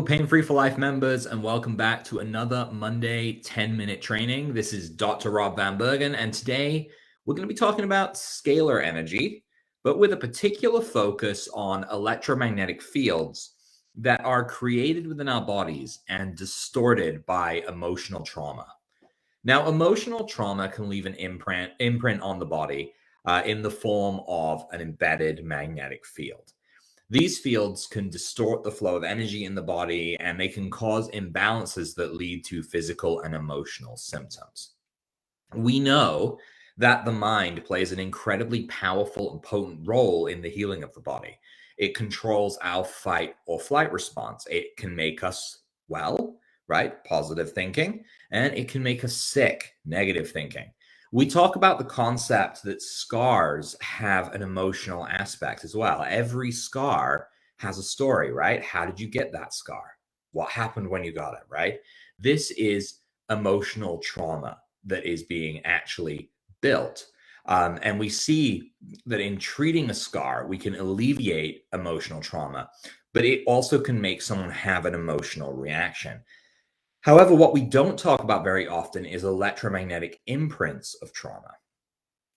Hello, Pain Free for Life members, and welcome back to another Monday 10-minute training. This is Dr. Rob Vanbergen, and today we're going to be talking about scalar energy, but with a particular focus on electromagnetic fields that are created within our bodies and distorted by emotional trauma. Now, emotional trauma can leave an imprint on the body in the form of an embedded magnetic field. These fields can distort the flow of energy in the body, and they can cause imbalances that lead to physical and emotional symptoms. We know that the mind plays an incredibly powerful and potent role in the healing of the body. It controls our fight or flight response. It can make us well, right? Positive thinking, and it can make us sick, negative thinking. We talk about the concept that scars have an emotional aspect as well. Every scar has a story, right? How did you get that scar? What happened when you got it, right? This is emotional trauma that is being actually built. And we see that in treating a scar, we can alleviate emotional trauma, but it also can make someone have an emotional reaction. However, what we don't talk about very often is electromagnetic imprints of trauma.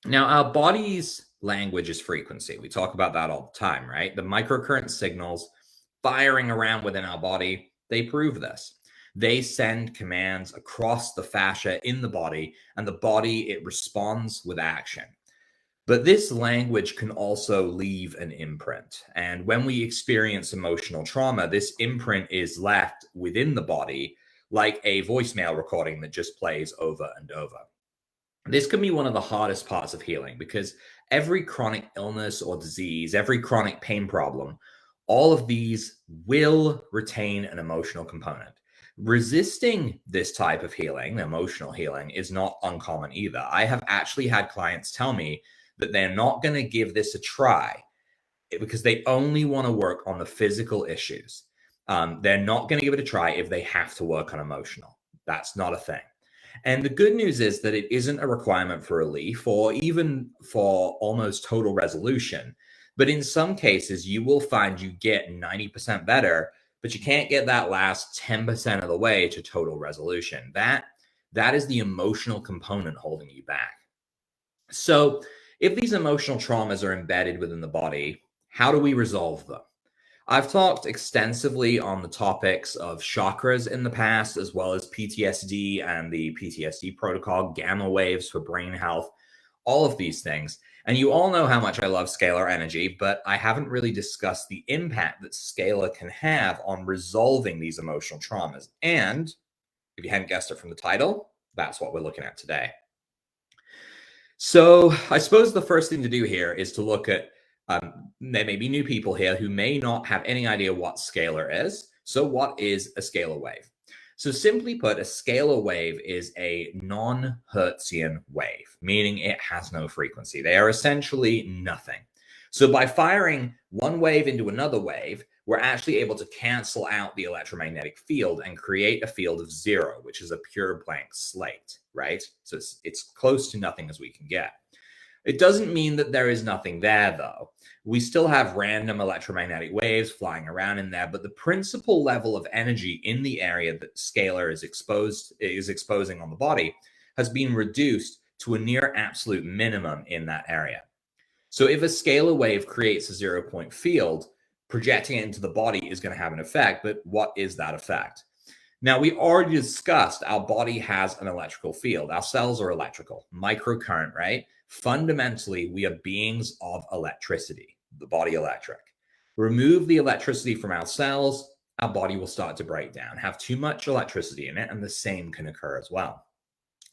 Now, our body's language is frequency. We talk about that all the time, right? The microcurrent signals firing around within our body, they prove this. They send commands across the fascia in the body, and the body, it responds with action. But this language can also leave an imprint. And when we experience emotional trauma, this imprint is left within the body like a voicemail recording that just plays over and over. This can be one of the hardest parts of healing because every chronic illness or disease, every chronic pain problem, all of these will retain an emotional component. Resisting this type of healing, emotional healing, is not uncommon either. I have actually had clients tell me that they're not going to give this a try because they only want to work on the physical issues. They're not going to give it a try if they have to work on emotional. That's not a thing. And the good news is that it isn't a requirement for relief or even for almost total resolution. But in some cases, you will find you get 90% better, but you can't get that last 10% of the way to total resolution. That is the emotional component holding you back. So if these emotional traumas are embedded within the body, how do we resolve them? I've talked extensively on the topics of chakras in the past, as well as PTSD and the PTSD protocol, gamma waves for brain health, all of these things. And you all know how much I love scalar energy, but I haven't really discussed the impact that scalar can have on resolving these emotional traumas. And if you hadn't guessed it from the title, that's what we're looking at today. So I suppose the first thing to do here is to look at there may be new people here who may not have any idea what scalar is. So what is a scalar wave? So simply put, a scalar wave is a non-Hertzian wave, meaning it has no frequency. They are essentially nothing. So by firing one wave into another wave, we're actually able to cancel out the electromagnetic field and create a field of zero, which is a pure blank slate, right? So it's close to nothing as we can get. It doesn't mean that there is nothing there, though. We still have random electromagnetic waves flying around in there, but the principal level of energy in the area that scalar is exposing on the body has been reduced to a near absolute minimum in that area. So if a scalar wave creates a 0-point field, projecting it into the body is going to have an effect, but what is that effect? Now, we already discussed our body has an electrical field. Our cells are electrical, microcurrent, right? Fundamentally, we are beings of electricity, the body electric. Remove the electricity from our cells, our body will start to break down, have too much electricity in it, and the same can occur as well.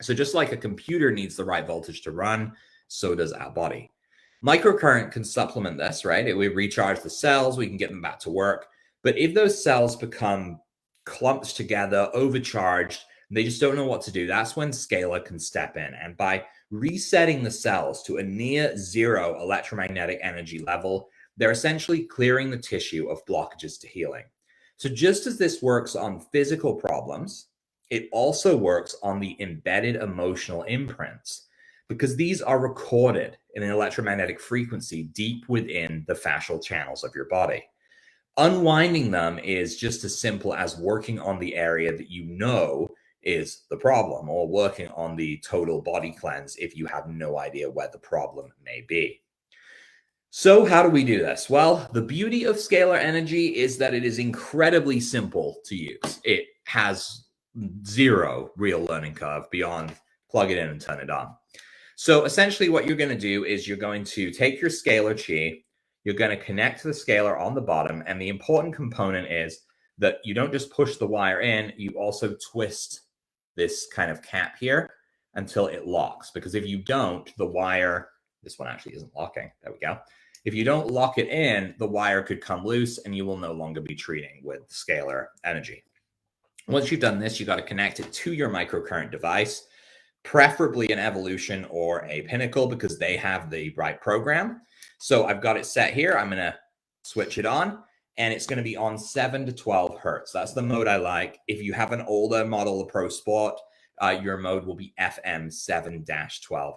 So just like a computer needs the right voltage to run, so does our body. Microcurrent can supplement this, right? We recharge the cells, we can get them back to work. But if those cells become clumped together, overcharged, they just don't know what to do, that's when scalar can step in. And by resetting the cells to a near zero electromagnetic energy level, they're essentially clearing the tissue of blockages to healing. So just as this works on physical problems, it also works on the embedded emotional imprints, because these are recorded in an electromagnetic frequency deep within the fascial channels of your body. Unwinding them is just as simple as working on the area that you know is the problem, or working on the total body cleanse if you have no idea where the problem may be. So how do we do this? Well, the beauty of scalar energy is that it is incredibly simple to use. It has zero real learning curve beyond plug it in and turn it on. So essentially what you're going to do is you're going to take your scalar chi, you're going to connect to the scalar on the bottom, and the important component is that you don't just push the wire in, you also twist this kind of cap here until it locks. Because if you don't, the wire, this one actually isn't locking. There we go. If you don't lock it in, the wire could come loose and you will no longer be treating with scalar energy. Once you've done this, you got to connect it to your microcurrent device, preferably an Evolution or a Pinnacle because they have the right program. So I've got it set here. I'm going to switch it on, and it's going to be on 7 to 12 hertz. That's the mode I like. If you have an older model of Pro Sport, your mode will be FM 7-12A.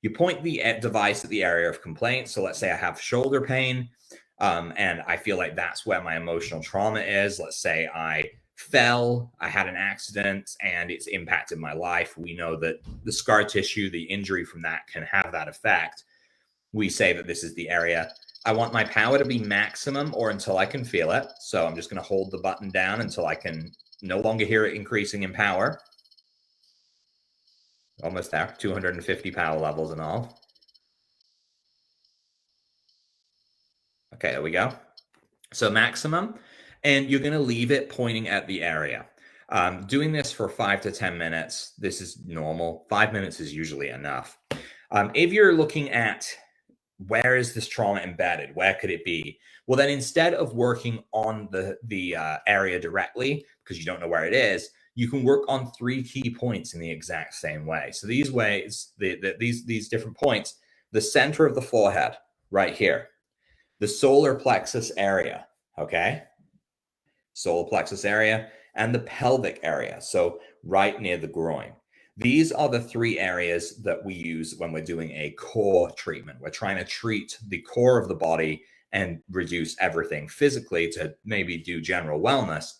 You point the device at the area of complaint. So let's say I have shoulder pain, and I feel like that's where my emotional trauma is. Let's say I fell, I had an accident, and it's impacted my life. We know that the scar tissue, the injury from that can have that effect. We say that this is the area. I want my power to be maximum or until I can feel it. So I'm just going to hold the button down until I can no longer hear it increasing in power. Almost there, 250 power levels and all. Okay, there we go. So maximum, and you're going to leave it pointing at the area. Doing this for 5 to 10 minutes, this is normal. 5 minutes is usually enough. If you're looking at where is this trauma embedded, where could it be? Well, then instead of working on the area directly, because you don't know where it is, you can work on 3 key points in the exact same way. So these ways, these different points, the center of the forehead, right here, the solar plexus area, okay? Solar plexus area, and the pelvic area, so right near the groin. These are the 3 areas that we use when we're doing a core treatment. We're trying to treat the core of the body and reduce everything physically to maybe do general wellness.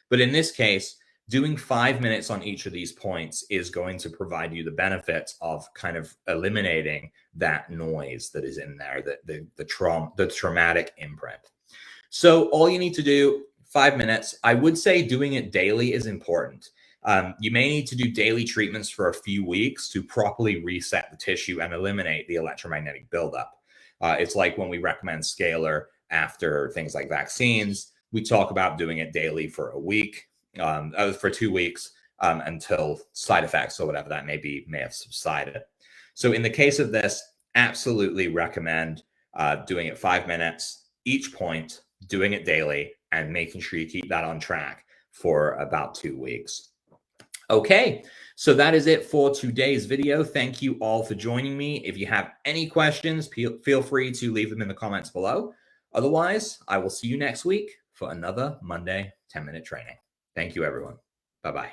But in this case, doing 5 minutes on each of these points is going to provide you the benefits of kind of eliminating that noise that is in there, the traumatic imprint. So all you need to do, 5 minutes. I would say doing it daily is important. You may need to do daily treatments for a few weeks to properly reset the tissue and eliminate the electromagnetic buildup. It's like when we recommend Scalar after things like vaccines, we talk about doing it daily for a week, for 2 weeks, until side effects or whatever that may have subsided. So in the case of this, absolutely recommend doing it 5 minutes each point, doing it daily, and making sure you keep that on track for about 2 weeks. Okay, so that is it for today's video. Thank you all for joining me. If you have any questions, feel free to leave them in the comments below. Otherwise, I will see you next week for another Monday 10-minute training. Thank you, everyone. Bye-bye.